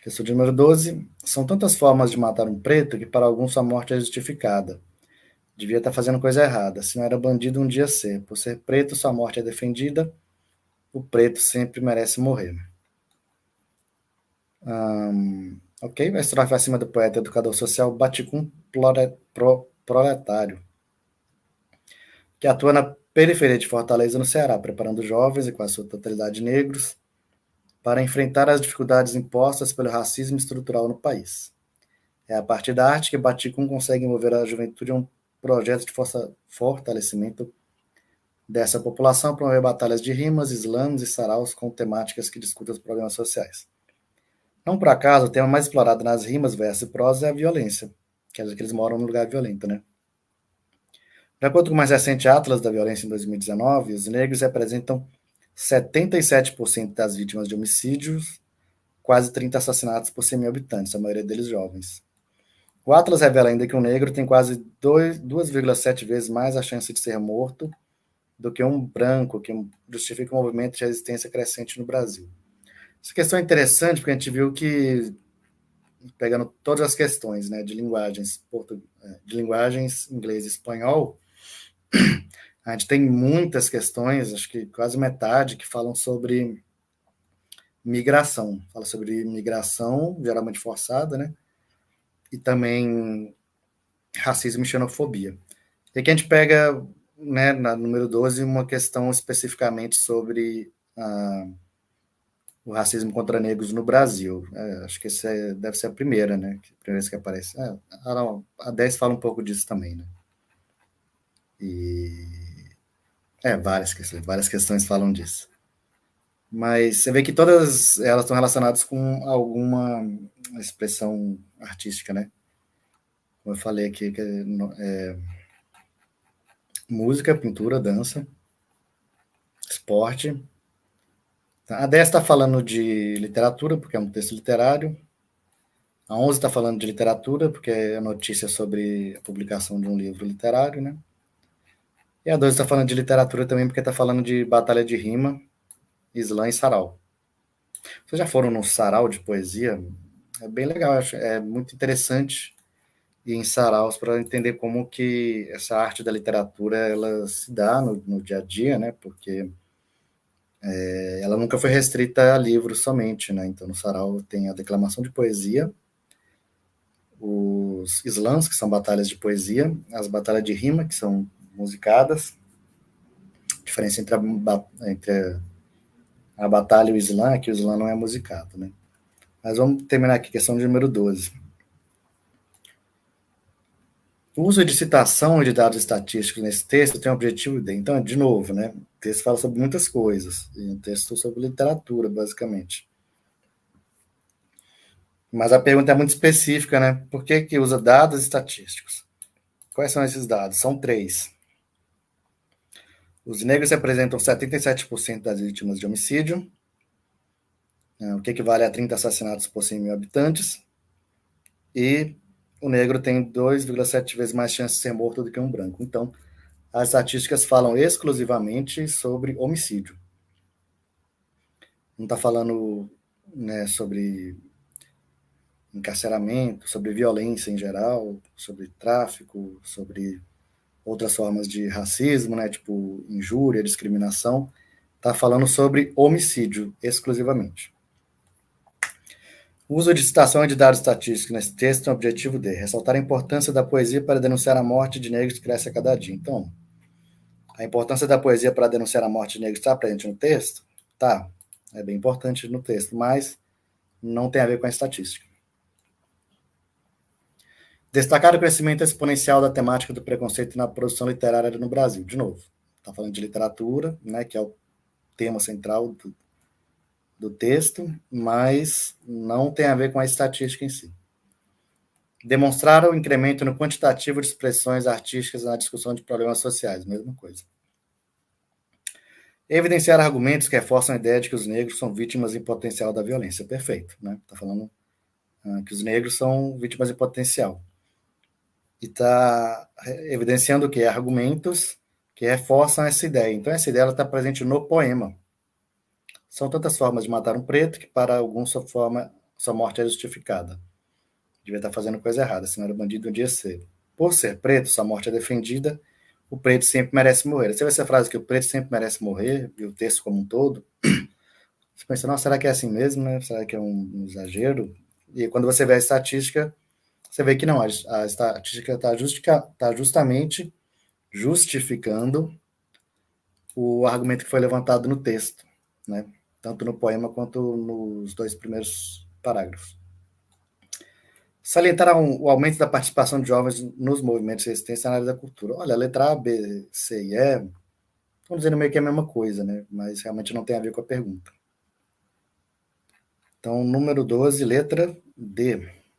Questão de número 12. São tantas formas de matar um preto que para alguns sua morte é justificada. Devia estar fazendo coisa errada. Se não era bandido, um dia ser. Por ser preto, sua morte é defendida. O preto sempre merece morrer. Ok, a estrofe acima do poeta educador social Baticum proletário, que atua na periferia de Fortaleza, no Ceará, preparando jovens, e com a sua totalidade negros, para enfrentar as dificuldades impostas pelo racismo estrutural no país. É a partir da arte que Baticum consegue envolver a juventude em um projeto de fortalecimento dessa população, promover batalhas de rimas, slams e saraus com temáticas que discutem os problemas sociais. Não por acaso, o tema mais explorado nas rimas, verso e prosa é a violência, quer dizer que eles moram num lugar violento, né? De acordo com o mais recente Atlas da Violência em 2019, os negros representam 77% das vítimas de homicídios, quase 30 assassinatos por 100 mil habitantes, a maioria deles jovens. O Atlas revela ainda que um negro tem quase 2,7 vezes mais a chance de ser morto do que um branco, que justifica um movimento de resistência crescente no Brasil. Essa questão é interessante porque a gente viu que, pegando todas as questões, né, de linguagens inglês e espanhol, a gente tem muitas questões, acho que quase metade, que falam sobre migração. Fala sobre migração, geralmente forçada, né? E também racismo e xenofobia. E aqui a gente pega, né, na número 12, uma questão especificamente sobre o racismo contra negros no Brasil. Acho que essa deve ser a primeira, né? A primeira vez que aparece. A 10 fala um pouco disso também, né? E várias questões falam disso. Mas você vê que todas elas estão relacionadas com alguma expressão artística, né? Como eu falei aqui, que música, pintura, dança, esporte. A 10 está falando de literatura, porque é um texto literário. A 11 está falando de literatura, porque é notícia sobre a publicação de um livro literário, né? E a 12 está falando de literatura também, porque está falando de batalha de rima, slam e sarau. Vocês já foram num sarau de poesia? É bem legal, acho, é muito interessante ir em saraus para entender como que essa arte da literatura ela se dá no dia a dia, né? Porque ela nunca foi restrita a livros somente, né? Então no sarau tem a declamação de poesia, os slams, que são batalhas de poesia, as batalhas de rima, que são musicadas, a diferença entre a batalha e o slam é que o slam não é musicado, né? Mas vamos terminar aqui, questão de número 12. O uso de citação e de dados estatísticos nesse texto tem um objetivo de... Então, de novo, né? O texto fala sobre muitas coisas. E um texto sobre literatura, basicamente. Mas a pergunta é muito específica, né? Por que que usa dados estatísticos? Quais são esses dados? São 3. Os negros representam 77% das vítimas de homicídio, o que equivale a 30 assassinatos por 100 mil habitantes. E o negro tem 2,7 vezes mais chance de ser morto do que um branco. Então, as estatísticas falam exclusivamente sobre homicídio. Não está falando, né, sobre encarceramento, sobre violência em geral, sobre tráfico, sobre outras formas de racismo, né, tipo injúria, discriminação. Está falando sobre homicídio exclusivamente. O uso de citação e de dados estatísticos nesse texto tem o objetivo de ressaltar a importância da poesia para denunciar a morte de negros que cresce a cada dia. Então, a importância da poesia para denunciar a morte de negros está presente no texto? Tá, é bem importante no texto, mas não tem a ver com a estatística. Destacar o crescimento exponencial da temática do preconceito na produção literária no Brasil. De novo, está falando de literatura, né, que é o tema central do texto, mas não tem a ver com a estatística em si. Demonstrar o incremento no quantitativo de expressões artísticas na discussão de problemas sociais, mesma coisa. Evidenciar argumentos que reforçam a ideia de que os negros são vítimas em potencial da violência. Perfeito, né? Está falando que os negros são vítimas em potencial. E está evidenciando o quê? Argumentos que reforçam essa ideia. Então, essa ideia está presente no poema. São tantas formas de matar um preto que, para alguns, sua morte é justificada. Devia estar fazendo coisa errada, senão era bandido um dia cedo. Por ser preto, sua morte é defendida, o preto sempre merece morrer. Você vê essa frase que o preto sempre merece morrer, e o texto como um todo, você pensa, nossa, será que é assim mesmo, né? Será que é um exagero? E quando você vê a estatística, você vê que não, a estatística está justamente justificando o argumento que foi levantado no texto, né? Tanto no poema quanto nos dois primeiros parágrafos. Salientar o aumento da participação de jovens nos movimentos de resistência na área da cultura. Olha, a letra A, B, C e E, estão dizendo meio que a mesma coisa, né? Mas realmente não tem a ver com a pergunta. Então, número 12, letra D.